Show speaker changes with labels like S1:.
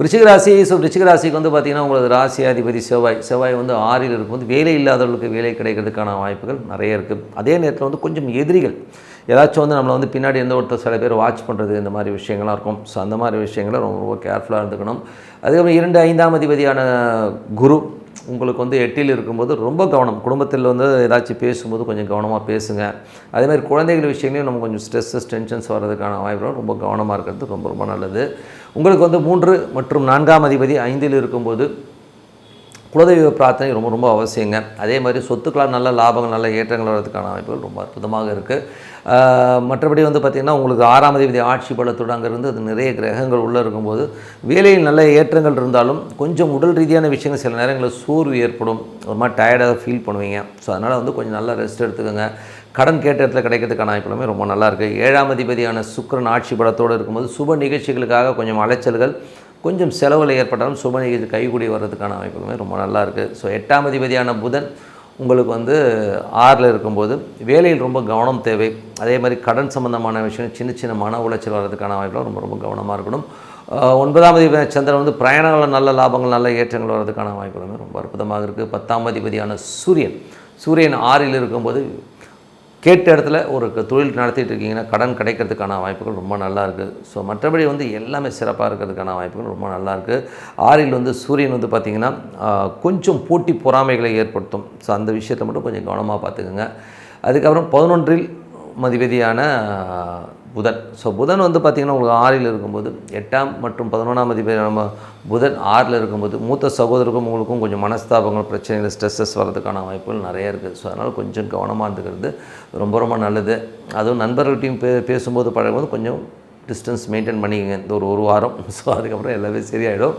S1: விருச்சிக ராசி. விருச்சிக ராசிக்கு வந்து பார்த்திங்கன்னா உங்களுக்கு ராசி அதிபதி செவ்வாய் வந்து 6ல் இருக்கும்போது வேலை இல்லாதவர்களுக்கு வேலை கிடைக்கிறதுக்கான வாய்ப்புகள் நிறைய இருக்குது. அதே நேரத்தில் வந்து கொஞ்சம் எதிரிகள் ஏதாச்சும் வந்து நம்மளை வந்து பின்னாடி எந்த ஒருத்தர் சில பேர் வாட்ச் பண்ணுறது இந்த மாதிரி விஷயங்கள்லாம் இருக்கும். ஸோ அந்த மாதிரி விஷயங்களை ரொம்ப ரொம்ப கேர்ஃபுல்லாக இருந்துக்கணும். அதுக்கப்புறம் 2, 5ஆம் அதிபதியான குரு உங்களுக்கு வந்து 8ல் இருக்கும்போது ரொம்ப கவனம். குடும்பத்தில் வந்து ஏதாச்சும் பேசும்போது கொஞ்சம் கவனமாக பேசுங்க. அதேமாதிரி குழந்தைகள் விஷயங்களையும் நம்ம கொஞ்சம் டென்ஷன்ஸ் வர்றதுக்கான வாய்ப்பு ரொம்ப கவனமாக இருக்கிறது ரொம்ப ரொம்ப நல்லது. உங்களுக்கு வந்து 3 மற்றும் 4ஆம் அதிபதி 5ல் இருக்கும்போது குலதெய்வ பிரார்த்தனை ரொம்ப ரொம்ப அவசியங்க. அதே மாதிரி சொத்துக்களால் நல்ல லாபங்கள் நல்ல ஏற்றங்கள் வர்றதுக்கான வாய்ப்புகள் ரொம்ப அற்புதமாக இருக்குது. மற்றபடி வந்து பார்த்திங்கன்னா உங்களுக்கு 6ஆம் அதிபதி ஆட்சி பலத்தோடு அங்கேருந்து அது நிறைய கிரகங்கள் உள்ளே இருக்கும்போது வேலையில் நல்ல ஏற்றங்கள் இருந்தாலும் கொஞ்சம் உடல் ரீதியான விஷயங்கள் சில நேரங்களில் சோர்வு ஏற்படும். ஒரு மாதிரி டயர்டாக ஃபீல் பண்ணுவீங்க. ஸோ அதனால் வந்து கொஞ்சம் நல்லா ரெஸ்ட் எடுத்துக்கோங்க. கடன் கேட்ட இடத்துல கிடைக்கிறதுக்கான வாய்ப்புகளுமே ரொம்ப நல்லாயிருக்கு. 7ஆம் அதிபதியான சுக்கிரன் ஆட்சி பலத்தோடு இருக்கும்போது சுப நிகழ்ச்சிகளுக்காக கொஞ்சம் அலைச்சல்கள் கொஞ்சம் செலவில் ஏற்பட்டாலும் சுப நிகழ்ச்சி கைகூடி வர்றதுக்கான வாய்ப்புகளுமே ரொம்ப நல்லா இருக்குது. ஸோ 8ஆம் அதிபதியான புதன் உங்களுக்கு வந்து 6ல் இருக்கும்போது வேலையில் ரொம்ப கவனம் தேவை. அதே மாதிரி கடன் சம்பந்தமான விஷயம் சின்ன சின்ன மன உளைச்சல் வர்றதுக்கான வாய்ப்புகள் ரொம்ப ரொம்ப கவனமாக இருக்கணும். 9ஆம் அதிபதி சந்திரன் வந்து பிரயாணங்களில் நல்ல லாபங்கள் நல்ல ஏற்றங்கள் வர்றதுக்கான வாய்ப்புகளுமே ரொம்ப அற்புதமாக இருக்குது. 10ஆம் அதிபதியான சூரியன் 6ல் இருக்கும்போது கேட்ட இடத்துல ஒரு தொழில் நடத்திட்டு இருக்கீங்கன்னா கடன் கிடைக்கிறதுக்கான வாய்ப்புகள் ரொம்ப நல்லா இருக்குது. ஸோ மற்றபடி வந்து எல்லாமே சிறப்பாக இருக்கிறதுக்கான வாய்ப்புகள் ரொம்ப நல்லாயிருக்கு. 6ல் வந்து சூரியன் வந்து பார்த்திங்கன்னா கொஞ்சம் போட்டி பொறாமைகளை ஏற்படுத்தும். ஸோ அந்த விஷயத்தை மட்டும் கொஞ்சம் கவனமாக பார்த்துக்குங்க. அதுக்கப்புறம் 11ல் அதிபதியான புதன். ஸோ புதன் வந்து பார்த்திங்கன்னா உங்களுக்கு 6ல் இருக்கும்போது 8ஆம் மற்றும் 11ஆம் அதிபதி நம்ம புதன் 6ல் இருக்கும்போது மூத்த சகோதரருக்கும் உங்களுக்கும் கொஞ்சம் மனஸ்தாபங்கள் பிரச்சனைகள் ஸ்ட்ரெஸ்ஸஸ் வர்றதுக்கான வாய்ப்புகள் நிறைய இருக்குது. ஸோ அதனால் கொஞ்சம் கவனமாக இருந்துக்கிறது ரொம்ப ரொம்ப நல்லது. அதுவும் நண்பர்கள்ட்டையும் பேசும்போது பழகும்போது கொஞ்சம் டிஸ்டன்ஸ் மெயின்டைன் பண்ணிக்கங்க இந்த ஒரு வாரம். ஸோ அதுக்கப்புறம் எல்லாமே சரியாயிடும்.